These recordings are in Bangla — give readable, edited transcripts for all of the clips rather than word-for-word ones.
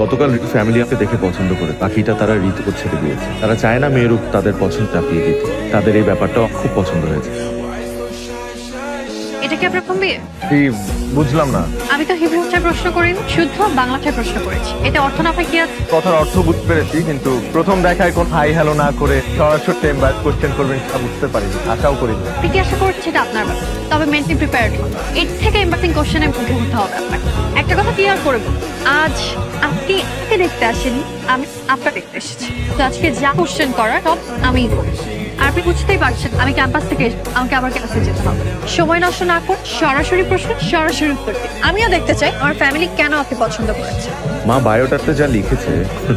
গতকাল ঋতু ফ্যামিলি আমাকে দেখে পছন্দ করে বাকিটা তারা ঋতুকে ছেড়ে দিয়েছে। তারা চায় না মেয়ের উপর তাদের পছন্দ চাপিয়ে দিতে। তাদের এই ব্যাপারটাও খুব পছন্দ হয়েছে। এটা কি আপনার প্রথম বিয়ে? কি বুঝলাম না। আমি তো হিব্রু ভাষায় প্রশ্ন করিনি, শুদ্ধ বাংলাটায় প্রশ্ন করেছি। এটা অর্থ না হয় কি আছে? কথার অর্থ বুঝতে পেরেছি, কিন্তু প্রথম দেখায় কোন হাই হ্যালো না করে সরাসরি টাইম বাদ কোশ্চেন করবেন সেটা বুঝতে পারিনি, আশাও করিনি। আপনি কি আশা করছেন সেটা আপনার ব্যাপার, তবে মেন্টালি প্রিপেয়ার্ড হন। এর থেকে এমবাসিং কোশ্চেনে মুখে হতে হবে আপনাকে। একটা কথা ক্লিয়ার করে বলুন, আজ আপনি আমাকে দেখতে আসেনি, আমি আপনাকে দেখতে এসেছি। তো আজকে যা কোশ্চেন করার সব আমিই করব। আর আপনি বুঝতেই পারছেন আমি ক্যাম্পাস থেকে এসে আমাকে আবার ক্লাসে যেতে হবে। সময় নষ্ট না করে সরাসরি প্রশ্ন সরাসরি উত্তর দিন। আমিও দেখতে চাই আমার ফ্যামিলি কেন আপনি পছন্দ করেছে। মা বায়োডাটাতে যা লিখেছে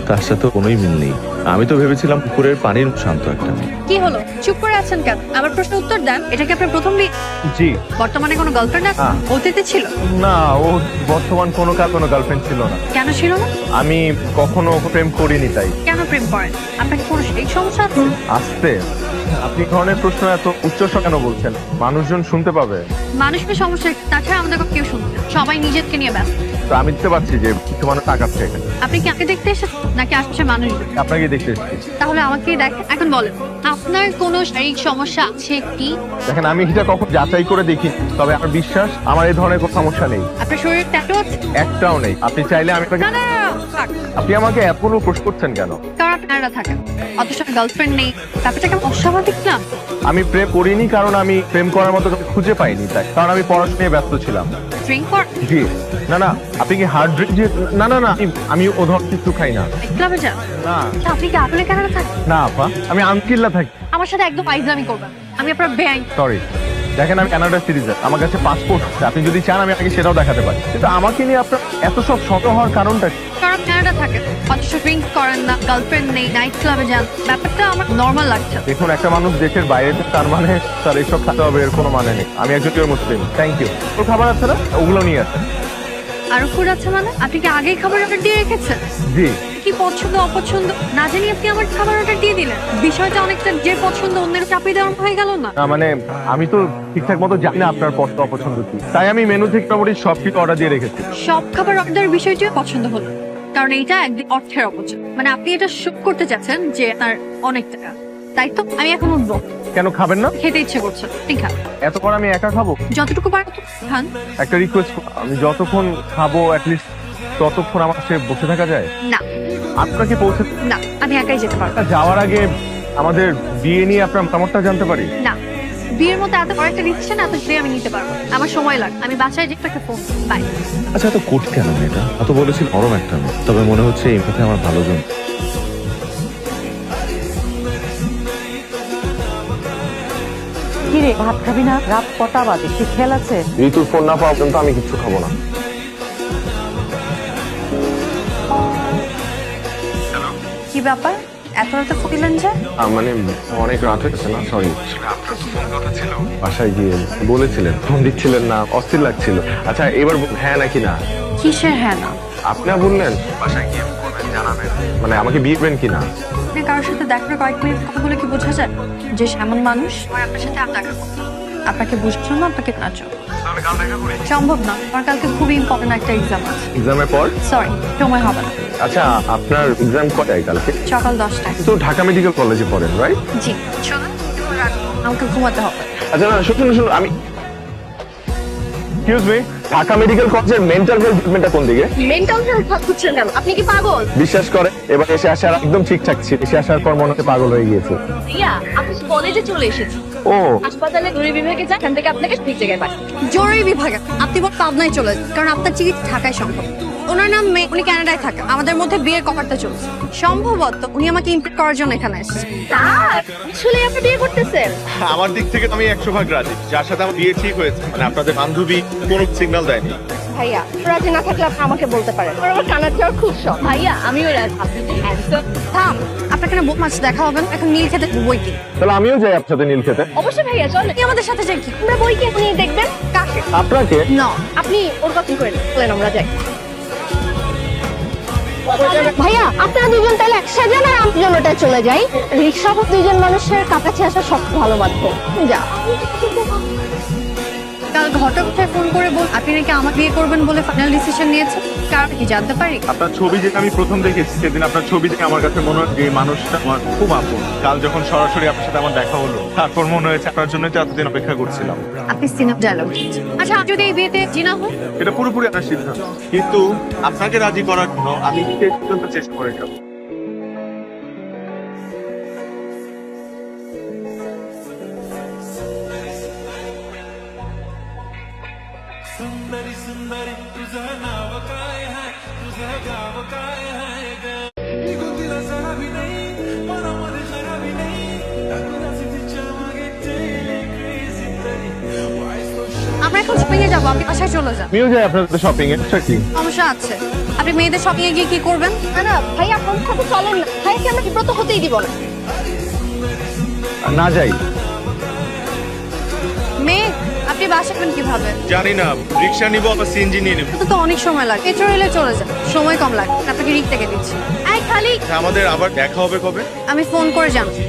তার সাথে কোনোই মিল নেই। আমি তো ভেবেছিলাম পুকুরের পানির শান্ত একটা মেয়ে। কি হলো, চুপ করে আছেন কেন? আমার প্রশ্ন উত্তর দেন। এটা কি আপনার প্রথম বিয়ে? জি বর্তমানে কোনো গার্লফ্রেন্ড আছে? হ্যাঁ। অতীতে ছিল? না, ও বর্তমান কোনো গার্লফ্রেন্ড ছিল না। কেন ছিল না? আমি কখনো প্রেম করিনি, তাই। কেন প্রেম করেন? আপনার কি কোনো শারীরিক সমস্যা আছে? আসতে আপনি ধরনের প্রশ্ন এত উচ্চস্বর কেন বলছেন? মানুষজন শুনতে পাবে। মানুষের সমস্যা তাছাড়া আমাদের কেউ শুনবে না। সবাই নিজেকে নিয়ে ব্যস্ত। তো আমি দিতে পারছি যে কিছু মানুষ তাকাচ্ছে এখানে। আপনি কি আমাকে দেখতে এসেছেন নাকি আশেপাশে মানুষ? আপনাকে দেখতে এসেছি। তাহলে আমাকেই দেখেন। এখন বলেন, আপনার কোনো শারীরিক সমস্যা আছে কি? দেখেন, আমি এটা কখন যাচাই করে দেখি, তবে আমার বিশ্বাস আমার এই ধরনের কোনো সমস্যা নেই। আপনার শরীরে ট্যাটু আছে? একটাও নেই। আপনি চাইলে আমি আপনাকে। না না না, থাক। আপনি আমাকে এতগুলো প্রশ্ন করছেন কেন? কারণ আপনারা থাকেন, অথচ গার্লফ্রেন্ড নেই। ব্যাপারটা কেমন অস্বাভাবিক না? আমি প্রেম করিনি কারণ আমি প্রেম করার মতো কাউকে খুঁজে পাইনি, তাই। কারণ আমি পড়াশোনায় ব্যস্ত ছিলাম। ড্রিঙ্ক কর? জি। না না, আপনি কি হার্ড ড্রিঙ্ক? না না না, আমি ও ধর কিছু খাই না। ক্লাবে যান? না আচ্ছা, আপনি কি আসলে কানাডা থাকেন? না আপা, আমি আনকিল্লা থাকি। আমার সাথে একদম ফাইজলামি করবেন। আমি আপনার বেআইন। সরি। দেখেন, আমি কানাডা সিটিজেন, আমার কাছে পাসপোর্ট আছে। আপনি যদি চান আমি আপনাকে সেটাও দেখাতে পারি, কিন্তু আমাকে নিয়ে আপনার এত সব শত হওয়ার কারণটা কি? কারণ কানাডা থাকেন, অথচ ড্রিঙ্ক করেন না, গার্লফ্রেন্ড নেই, নাইট ক্লাবে যান। ব্যাপারটা আমার নর্মাল লাগছে। দেখুন, একটা মানুষ দেশের বাইরে থেকে, তার মানে তার এইসব খাতে হবে এর কোনো মানে নেই। আমি একজন পিওর মুসলিম। Thank you. তো খাবার আছে না, ওগুলো নিয়ে আসেন। আরো ফুড আছে মানে? আপনি কি আগেই খাবার অর্ডার দিয়ে রেখেছেন? জি। কি পছন্দ অপছন্দ না জানি আপনি আমার খাবার অর্ডার দিয়ে দিলেন। বিষয়টা অনেকটা যে পছন্দ অন্যের চাপিয়ে দেওয়ার হয়ে গেল না? না মানে, আমি তো ঠিকঠাক মতো জানি না আপনার পছন্দ অপছন্দ কি, তাই আমি মেনু থেকে মোটামুটি সব কিছু অর্ডার দিয়ে রেখেছি। সব খাবার অর্ডার বিষয়টিও পছন্দ হলো, কারণ এইটা একদিন অর্থের অপচয়। মানে আপনি এটা শোক করতে চাচ্ছেন যে আপনার অনেক টাকা, তাই তো? আমি এখন উঠবো। কেন খাবেন না? খেতে ইচ্ছে করছে, আপনি খান। এত করে আমি একা খাবো? যতটুকু পারেন খান। একটা রিকোয়েস্ট, আমি যতক্ষণ খাবো অ্যাটলিস্ট ততক্ষণ আমার সাথে বসে থাকা যায়? না আপনাকে পৌঁছে না, আমি একাই যেতে পারবো। যাওয়ার আগে আমাদের বিয়ে নিয়ে আপনার মতামতটা জানতে পারি? না, বিয়ের মতো এত বড় একটা ডিসিশন এত জলদি আমি নিতে পারবো না। আমার সময় লাগবে। আমি বাসায় যে একটা ফোন। বাই। আচ্ছা, এত কোট কেন মেয়েটা? এত বলেছিল নরম একটা মেয়ে, তবে মনে হচ্ছে এই কথা আমার ভালো জন। কিরে, ভাত খাবি না? রাত কটা বাজে? কি খেয়াল আছে? ঋতুর ফোন না পাওয়া পর্যন্ত আমি কিছু খাবো না। কি ব্যাপার, এত রাতে ফোন দিলেন যে? মানে অনেক রাত হয়েছে না, সরি। বাসায় গিয়ে বলেছিলেন, ফোন দিচ্ছিলেন না, অস্থির লাগছিল। আচ্ছা, এবার হ্যাঁ নাকি না? কিসের হ্যাঁ না? আপনি না বললেন বাসায় গিয়ে বলবেন, জানাবেন, মানে আমাকে বিয়ে করবেন কিনা? আপনি কারোর সাথে দেখার কয়েক মিনিট কথা বলে কি বোঝা যায় যে এমন মানুষ আর আপনার সাথে আর দেখা করতে হবে? আপনাকে বুঝছো না, আপনাকে নাচো সম্ভব না। আমার কালকে খুবই ইম্পর্টেন্ট একটা এক্সাম আছে। এক্সামের পর? সরি, সময় হবে না। আচ্ছা, আপনার এক্সাম কটায় কালকে? সকাল 10টায়। তো ঢাকা মেডিকেল কলেজে পড়েন, রাইট? জি। চলুন, এখন রাখবো। আমাকে ঘুমাতে হবে। আচ্ছা না, শুনুন শুনুন, আমি এক্সকিউজ মি, ঢাকা মেডিকেল কলেজের মেন্টাল হেলথ ডিপার্টমেন্টটা কোন দিকে? মেন্টাল হেলথ হচ্ছেন কেন? আপনি কি পাগল? বিশ্বাস করে, এবার এসে আসার একদম ঠিকঠাক ছিল, এসে আসার পর মনে হচ্ছে পাগল হয়ে গিয়েছে। ইয়া, আপনি কলেজে চলে এসেছেন। ও হাসপাতালে জরুরি বিভাগে যান, এখান থেকে আপনাকে ঠিক জায়গায় পাঠান। জরুরি বিভাগে? আপনি বল পাবনায় চলে যান, কারণ আপনার চিকিৎসা ঢাকায় সম্ভব। ওনার নাম মে, উনি কানাডায় থাকেন। আমাদের মধ্যে বিয়ের কপারটা চলছে। সম্ভবত উনি আমাকে ইমপ্রেস করার জন্য এখানে এসেছেন। স্যার, আসলে আপনি বিয়ে করতেছেন? আমার দিক থেকে তো আমি 100 ভাগ রাজি। যার সাথে আমার বিয়ে ঠিক হয়েছে, মানে আপনাদের বান্ধবী কোনো সিগন্যাল দেয়নি। ভাইয়া, রাজি না থাকলে আপনি আমাকে বলতে পারেন। আমার কানাড যাওয়ার খুব শখ। ভাইয়া, আমিও রাজি। আপনি তো হ্যান্ডসাম। থাম, আপনাকে না বহুত মাছ দেখা হবে না। এখন নীল খেতে বই কি? তাহলে আমিও যাই আপনার সাথে নীল খেতে। অবশ্যই ভাইয়া, চলেন। আপনি আমাদের সাথে যাই কি? আমরা বইকে আপনি দেখবেন। কাকে? আপনাকে? না, আপনি ওর কথা করেন। চলেন আমরা যাই। ভাইয়া, আপনারা দুজন তাহলে একসাথে যান আর আমি জন্যটায় চলে যাই। রিক্সা দুজন মানুষের কাছাকাছি আসা সব ভালো মাধ্যম। যা। কাল কাল ঘটক ভাই ফোন করে বল আপনি নাকি আমাকে বিয়ে করবেন বলে ফাইনাল ডিসিশন নিয়েছেন, কারণ কি জানতে পারি? আপনার ছবি যেটা আমি প্রথম দেখেছি সেদিন আপনার ছবি দেখে আমার কাছে মনে হয় যে এই মানুষটা আমার খুব আপন। কাল যখন সরাসরি আপনার সাথে আমার দেখা হলো তারপর মনে হয়েছে আপনার জন্যই তো এতদিন অপেক্ষা করছিলাম। আপনি সিনেমা ডায়লগ। আচ্ছা আমি যদি এই বিয়েতে জিনা হই? এটা পুরোপুরি আপনার সিদ্ধান্ত, কিন্তু আপনাকে রাজি করার জন্য আমি শেষ পর্যন্ত চেষ্টা করে যাবো। আমরা এখন শপিং এ যাবো, আপনি বাসায় চলে যান। আমিও যাই আপনার সাথে শপিং এ, কি সমস্যা আছে? আপনি মেয়েদের শপিং এ গিয়ে কি করবেন? না না ভাইয়া আপনার সাথে চলেন না, ভাইয়াকে আমরা বিব্রত হতেই দিব না। না যাই? মেয়ে আপনি বাসাবেন কিভাবে? জানি না, রিক্সা নিবো আবার সিএনজি নিয়ে নেবো। তো অনেক সময় লাগে, পেট্রোল রেলে চলে যান, সময় কম লাগে। আপনাকে রিক থেকে দিচ্ছি। এই খালি আমাদের আবার দেখা হবে কবে? আমি ফোন করে জানাবো।